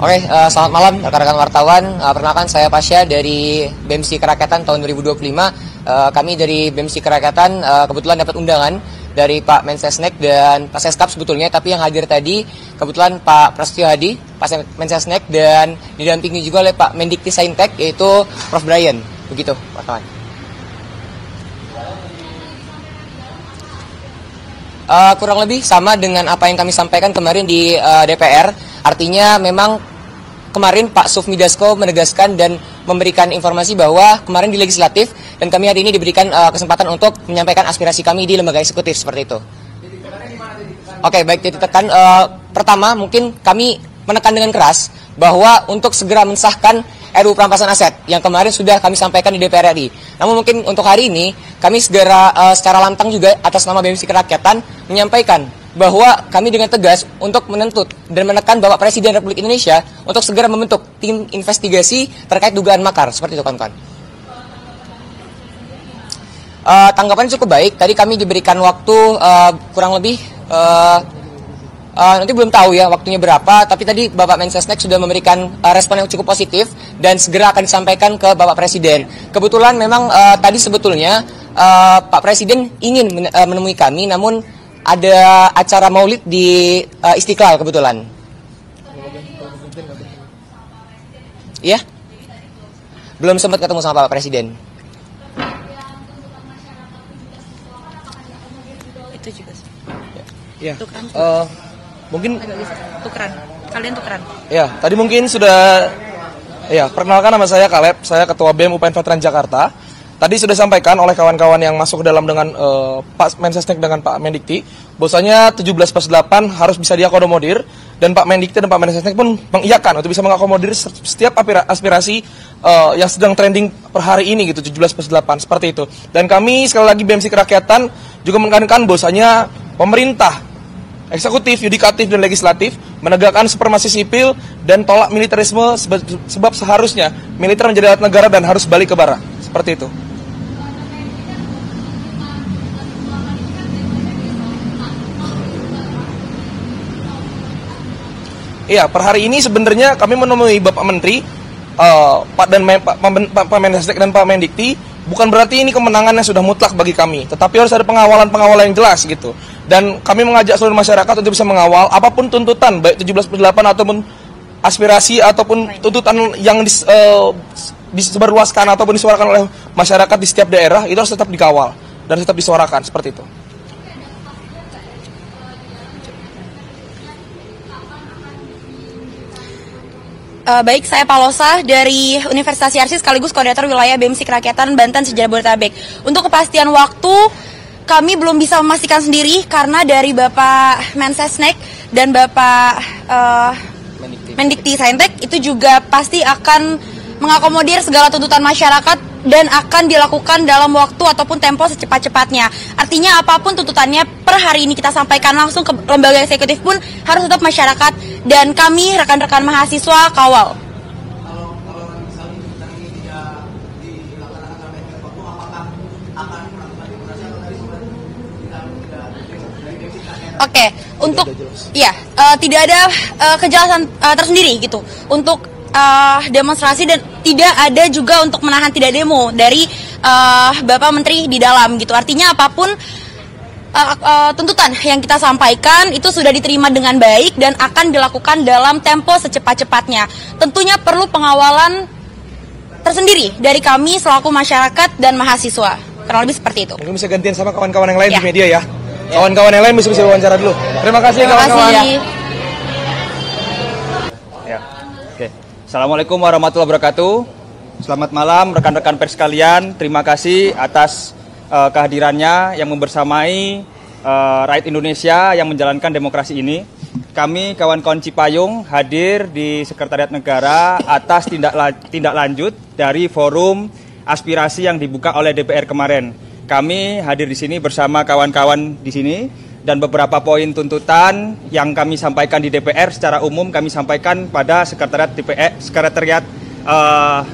Oke, selamat malam rekan-rekan wartawan. Perkenalkan saya Pasya dari BEMSI Kerakyatan tahun 2025. Kami dari BEMSI Kerakyatan kebetulan dapat undangan dari Pak Mensesnek dan Pak Seskap sebetulnya, tapi yang hadir tadi kebetulan Pak Prasetyo Hadi, Pak Mensesnek, dan didampingi juga oleh Pak Mendikti Saintek yaitu Prof. Brian. Begitu, Pak kawan. Kurang lebih sama dengan apa yang kami sampaikan kemarin di DPR. Artinya memang kemarin Pak Sufmi Dasko menegaskan dan memberikan informasi bahwa kemarin di legislatif dan kami hari ini diberikan kesempatan untuk menyampaikan aspirasi kami di lembaga eksekutif seperti itu. Oke, baik, titik tekan. Pertama, mungkin kami menekan dengan keras bahwa untuk segera mensahkan RUU Perampasan Aset yang kemarin sudah kami sampaikan di DPR RI. Namun mungkin untuk hari ini kami segera secara lantang juga atas nama BEMSI Kerakyatan menyampaikan bahwa kami dengan tegas untuk menuntut dan menekan Bapak Presiden Republik Indonesia untuk segera membentuk tim investigasi terkait dugaan makar. Seperti itu, kawan-kawan. Tanggapan cukup baik. Tadi kami diberikan waktu kurang lebih nanti belum tahu ya waktunya berapa, tapi tadi Bapak Mensesnek sudah memberikan respon yang cukup positif dan segera akan disampaikan ke Bapak Presiden. Kebetulan memang tadi sebetulnya Pak Presiden ingin menemui kami, namun ada acara maulid di Istiqlal kebetulan. Iya? Belum sempat ketemu sama Bapak Presiden. Itu juga sih. Ya. Tukeran. Mungkin tukeran. Kalian tukeran. ya, tadi mungkin sudah perkenalkan, nama saya Kaleb, saya Ketua BEM UPN Veteran Jakarta. Tadi sudah disampaikan oleh kawan-kawan yang masuk ke dalam dengan Pak Mensesnek dengan Pak Mendikti, bahwasanya 17+8 harus bisa diakomodir, dan Pak Mendikti dan Pak Mensesnek pun mengiyakan untuk bisa mengakomodir setiap aspirasi yang sedang trending per hari ini gitu, 17+8 seperti itu. Dan kami sekali lagi BEMSI Kerakyatan juga menekankan bahwasanya pemerintah, eksekutif, yudikatif, dan legislatif menegakkan supremasi sipil dan tolak militerisme sebab seharusnya militer menjadi alat negara dan harus balik ke bara. Seperti itu. Iya, per hari ini sebenarnya kami menemui Bapak Menteri, Pak Mensesnek dan Pak Mendikti. Bukan berarti ini kemenangan yang sudah mutlak bagi kami, tetapi harus ada pengawalan-pengawalan yang jelas gitu. Dan kami mengajak seluruh masyarakat untuk bisa mengawal apapun tuntutan, baik 17+8 ataupun aspirasi ataupun tuntutan yang disebarluaskan ataupun disuarakan oleh masyarakat di setiap daerah, itu harus tetap dikawal dan tetap disuarakan, seperti itu. Baik, saya Palosa dari Universitas Yarsi sekaligus koordinator wilayah BEMSI Kerakyatan Banten Sejabodetabek. Untuk kepastian waktu kami belum bisa memastikan sendiri karena dari Bapak Mensesnek dan Bapak Mendikti Saintek itu juga pasti akan mengakomodir segala tuntutan masyarakat dan akan dilakukan dalam waktu ataupun tempo secepat-cepatnya. Artinya apapun tuntutannya per hari ini kita sampaikan langsung ke lembaga eksekutif pun harus tetap masyarakat dan kami rekan-rekan mahasiswa kawal. Oke, untuk tidak ada kejelasan tersendiri gitu untuk demonstrasi dan tidak ada juga untuk menahan tidak demo dari Bapak Menteri di dalam gitu. Artinya apapun tuntutan yang kita sampaikan itu sudah diterima dengan baik dan akan dilakukan dalam tempo secepat-cepatnya. Tentunya perlu pengawalan tersendiri dari kami selaku masyarakat dan mahasiswa. Kurang lebih seperti itu. Mungkin bisa gantian sama kawan-kawan yang lain di media ya. Kawan-kawan yang lain bisa wawancara dulu. Terima kasih kawan-kawan. Assalamualaikum warahmatullahi wabarakatuh. Selamat malam rekan-rekan pers sekalian. Terima kasih atas kehadirannya yang membersamai rakyat Indonesia yang menjalankan demokrasi ini. Kami kawan-kawan Cipayung hadir di Sekretariat Negara atas tindak lanjut dari forum aspirasi yang dibuka oleh DPR kemarin. Kami hadir di sini bersama kawan-kawan di sini. Dan beberapa poin tuntutan yang kami sampaikan di DPR secara umum kami sampaikan pada Sekretariat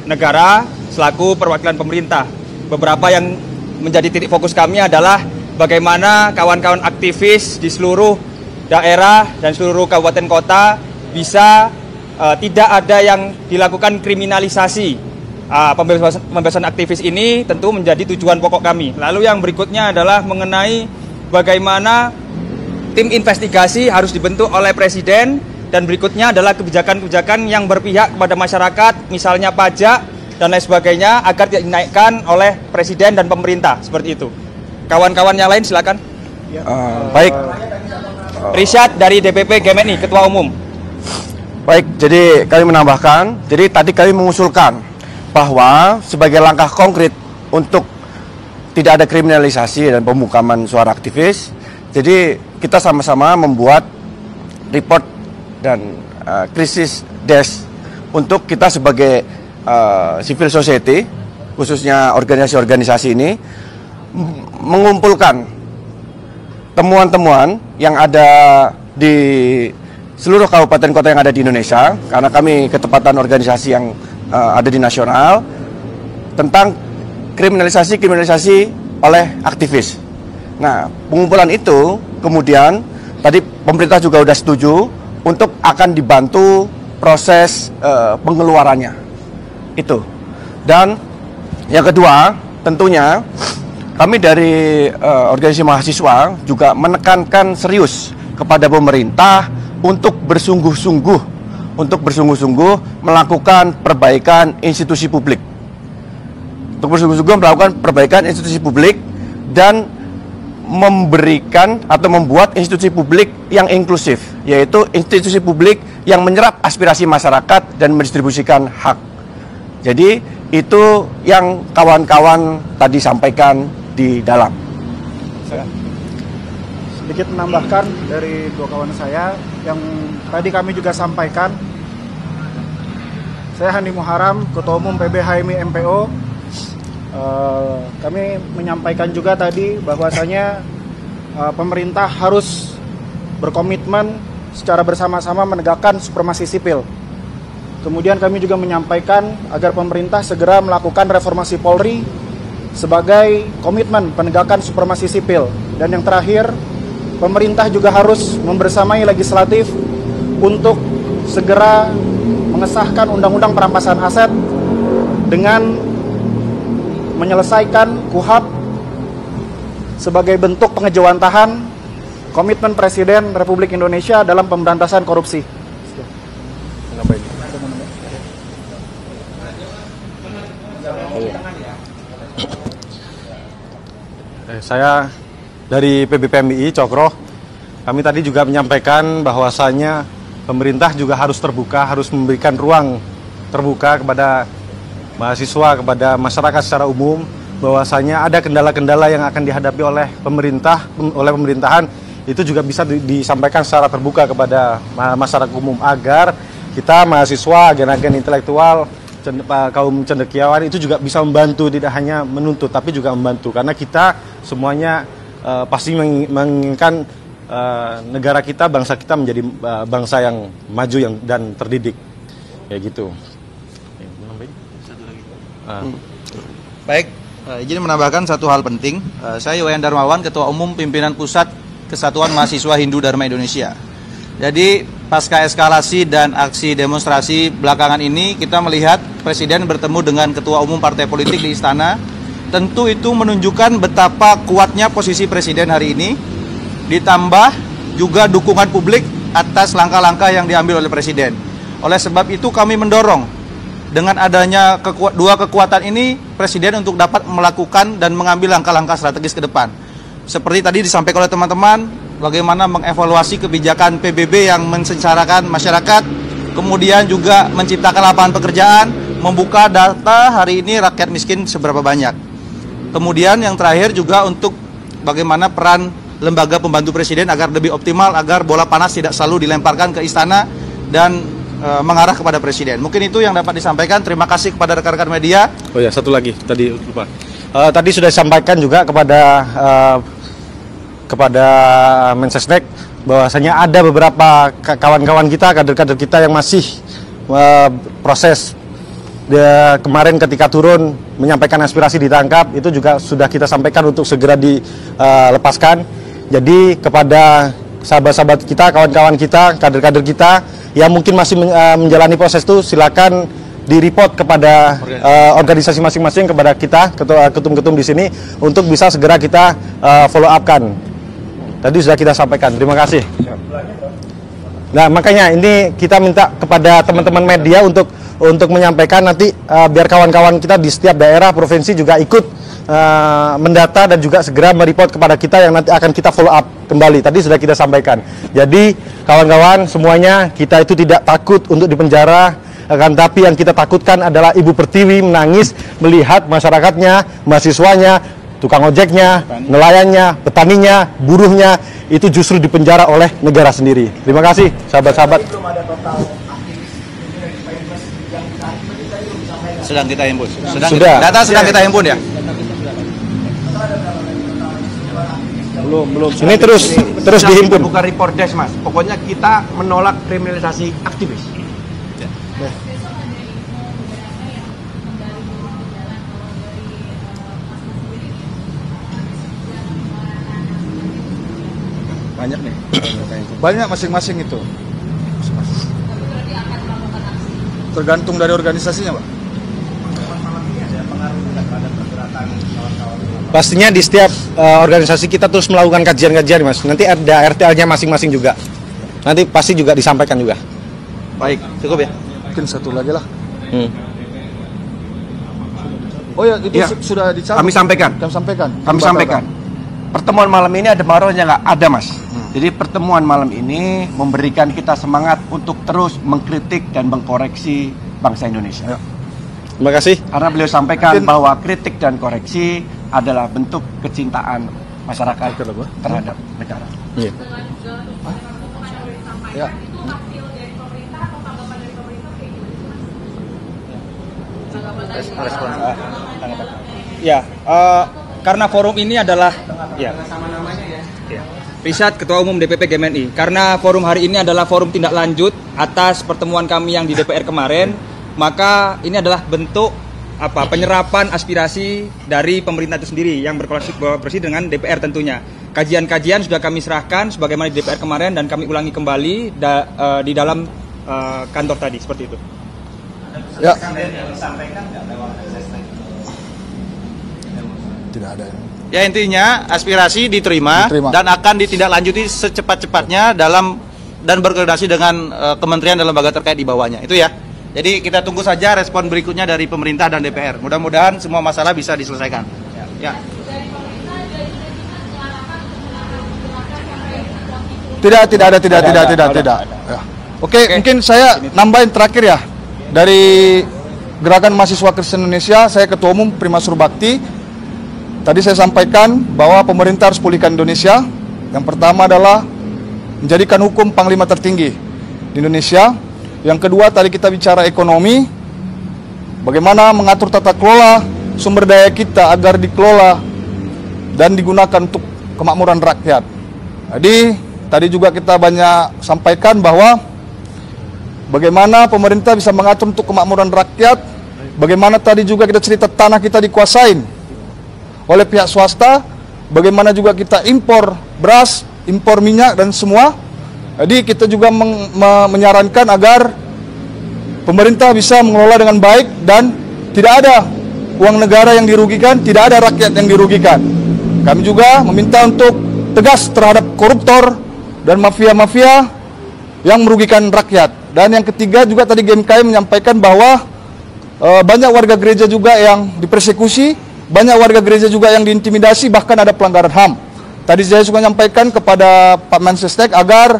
Negara selaku perwakilan pemerintah. Beberapa yang menjadi titik fokus kami adalah bagaimana kawan-kawan aktivis di seluruh daerah dan seluruh kabupaten kota bisa tidak ada yang dilakukan kriminalisasi. Pembebasan aktivis ini tentu menjadi tujuan pokok kami. Lalu yang berikutnya adalah mengenai bagaimana tim investigasi harus dibentuk oleh Presiden, dan berikutnya adalah kebijakan-kebijakan yang berpihak kepada masyarakat, misalnya pajak dan lain sebagainya, agar tidak dinaikkan oleh Presiden dan pemerintah, seperti itu. Kawan-kawan yang lain silakan. Baik. Rishad dari DPP GMNI, Ketua Umum. Baik, jadi kami menambahkan, jadi tadi kami mengusulkan bahwa sebagai langkah konkret untuk tidak ada kriminalisasi dan pemukaman suara aktivis, jadi kita sama-sama membuat report dan krisis desk untuk kita sebagai civil society, khususnya organisasi-organisasi ini, mengumpulkan temuan-temuan yang ada di seluruh kabupaten kota yang ada di Indonesia, karena kami ketepatan organisasi yang ada di nasional, tentang kriminalisasi oleh aktivis. Nah, pengumpulan itu kemudian tadi pemerintah juga sudah setuju untuk akan dibantu proses pengeluarannya itu. Dan yang kedua, tentunya kami dari organisasi mahasiswa juga menekankan serius kepada pemerintah untuk bersungguh-sungguh melakukan perbaikan institusi publik. Untuk bersungguh-sungguh melakukan perbaikan institusi publik dan memberikan atau membuat institusi publik yang inklusif, yaitu institusi publik yang menyerap aspirasi masyarakat dan mendistribusikan hak. Jadi itu yang kawan-kawan tadi sampaikan di dalam. Sedikit menambahkan dari dua kawan saya yang tadi kami juga sampaikan. Saya Handi Muharam, Ketua Umum PB HMI MPO. Kami menyampaikan juga tadi bahwasanya pemerintah harus berkomitmen secara bersama-sama menegakkan supremasi sipil. Kemudian kami juga menyampaikan agar pemerintah segera melakukan reformasi Polri sebagai komitmen penegakan supremasi sipil. Dan yang terakhir, pemerintah juga harus membersamai legislatif untuk segera mengesahkan undang-undang perampasan aset dengan menyelesaikan KUHP sebagai bentuk pengejawantahan komitmen Presiden Republik Indonesia dalam pemberantasan korupsi. Saya dari PBPMI Cokro, kami tadi juga menyampaikan bahwasanya pemerintah juga harus terbuka, harus memberikan ruang terbuka kepada mahasiswa, kepada masyarakat secara umum, bahwasanya ada kendala-kendala yang akan dihadapi oleh pemerintahan, itu juga bisa disampaikan secara terbuka kepada masyarakat umum, agar kita mahasiswa, agen-agen intelektual, kaum cendekiawan itu juga bisa membantu, tidak hanya menuntut tapi juga membantu, karena kita semuanya pasti menginginkan negara kita, bangsa kita menjadi bangsa yang maju dan terdidik, kayak gitu. Baik, izin menambahkan satu hal penting. Saya Wayan Darmawan, Ketua Umum Pimpinan Pusat Kesatuan Mahasiswa Hindu Dharma Indonesia. Jadi pasca eskalasi dan aksi demonstrasi belakangan ini, kita melihat Presiden bertemu dengan Ketua Umum Partai Politik di Istana. Tentu itu menunjukkan betapa kuatnya posisi Presiden hari ini, ditambah juga dukungan publik atas langkah-langkah yang diambil oleh Presiden. Oleh sebab itu kami mendorong dengan adanya dua kekuatan ini, Presiden untuk dapat melakukan dan mengambil langkah-langkah strategis ke depan. Seperti tadi disampaikan oleh teman-teman, bagaimana mengevaluasi kebijakan PBB yang mensengsarakan masyarakat, kemudian juga menciptakan lapangan pekerjaan, membuka data hari ini rakyat miskin seberapa banyak. Kemudian yang terakhir juga untuk bagaimana peran lembaga pembantu Presiden agar lebih optimal, agar bola panas tidak selalu dilemparkan ke istana dan mengarah kepada Presiden. Mungkin itu yang dapat disampaikan. Terima kasih kepada rekan-rekan media. Oh ya, satu lagi tadi lupa. Tadi sudah disampaikan juga kepada Mensesnek bahwasanya ada beberapa kawan-kawan kita, kader-kader kita yang masih proses. Kemarin ketika turun menyampaikan aspirasi ditangkap, itu juga sudah kita sampaikan untuk segera dilepaskan. Jadi kepada sahabat-sahabat kita, kawan-kawan kita, kader-kader kita yang mungkin masih menjalani proses itu, silakan di-report kepada organisasi masing-masing, kepada kita, ketum-ketum di sini, untuk bisa segera kita follow up-kan. Tadi sudah kita sampaikan, terima kasih. Nah, makanya ini kita minta kepada teman-teman media untuk menyampaikan nanti, biar kawan-kawan kita di setiap daerah, provinsi juga ikut mendata dan juga segera mereport kepada kita yang nanti akan kita follow up kembali. Tadi sudah kita sampaikan. Jadi kawan-kawan semuanya, kita itu tidak takut untuk dipenjara, kan, tapi yang kita takutkan adalah Ibu Pertiwi menangis melihat masyarakatnya, mahasiswanya, tukang ojeknya, nelayannya, petaninya, buruhnya itu justru dipenjara oleh negara sendiri. Terima kasih sahabat-sahabat. Sedang kita himpun. Sudah. Data sedang kita himpun ya. Belum. Ini terus dihimpun. Bukan report desk, Mas. Pokoknya kita menolak kriminalisasi aktivis. Banyak nih. Banyak masing-masing itu. Tergantung dari organisasinya, Pak. Pastinya di setiap organisasi kita terus melakukan kajian-kajian, Mas. Nanti ada RTL-nya masing-masing juga. Nanti pasti juga disampaikan juga. Baik, cukup ya. Mungkin satu lagi lah. Oh ya, itu Ya. sudah dicabut. Kami sampaikan. Kami sampaikan. Pertemuan malam ini ada marohnya nggak? Ada, Mas. Jadi pertemuan malam ini memberikan kita semangat untuk terus mengkritik dan mengkoreksi bangsa Indonesia. Ya. Terima kasih. Karena beliau sampaikan bahwa kritik dan koreksi adalah bentuk kecintaan masyarakat terhadap negara. Iya. Ya. Ya, karena forum ini adalah Risat, Ketua Umum DPP GMNI. Karena forum hari ini adalah forum tindak lanjut atas pertemuan kami yang di DPR kemarin, maka ini adalah bentuk penyerapan aspirasi dari pemerintah itu sendiri yang berkolaborasi dengan DPR tentunya. Kajian-kajian sudah kami serahkan sebagaimana di DPR kemarin dan kami ulangi kembali di dalam kantor tadi, seperti itu. Ya. Tidak ada. Ya, intinya aspirasi diterima dan akan ditindaklanjuti secepat-cepatnya dan berkoordinasi dengan kementerian dan lembaga terkait di bawahnya. Itu ya. Jadi kita tunggu saja respon berikutnya dari pemerintah dan DPR. Mudah-mudahan semua masalah bisa diselesaikan. Ya. Tidak. Ya. Oke, mungkin saya nambahin terakhir ya. Dari Gerakan Mahasiswa Kristen Indonesia, saya Ketua Umum Primasur Bakti. Tadi saya sampaikan bahwa pemerintah harus pulihkan Indonesia. Yang pertama adalah menjadikan hukum panglima tertinggi di Indonesia. Yang kedua, tadi kita bicara ekonomi, bagaimana mengatur tata kelola sumber daya kita agar dikelola dan digunakan untuk kemakmuran rakyat. Jadi, tadi juga kita banyak sampaikan bahwa bagaimana pemerintah bisa mengatur untuk kemakmuran rakyat, bagaimana tadi juga kita cerita tanah kita dikuasain oleh pihak swasta, bagaimana juga kita impor beras, impor minyak dan semua. Jadi kita juga menyarankan agar pemerintah bisa mengelola dengan baik dan tidak ada uang negara yang dirugikan, tidak ada rakyat yang dirugikan. Kami juga meminta untuk tegas terhadap koruptor dan mafia-mafia yang merugikan rakyat. Dan yang ketiga juga tadi GMKI menyampaikan bahwa banyak warga gereja juga yang dipersekusi, banyak warga gereja juga yang diintimidasi, bahkan ada pelanggaran HAM. Tadi saya juga menyampaikan kepada Pak Mensesnek agar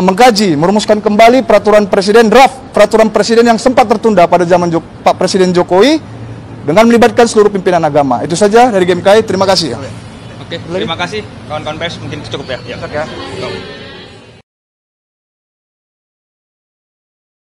mengkaji, merumuskan kembali peraturan presiden, draft peraturan presiden yang sempat tertunda pada zaman Pak Presiden Jokowi dengan melibatkan seluruh pimpinan agama. Itu saja dari GMKI, terima kasih. Oke, terima kasih kawan-kawan pers, mungkin cukup ya.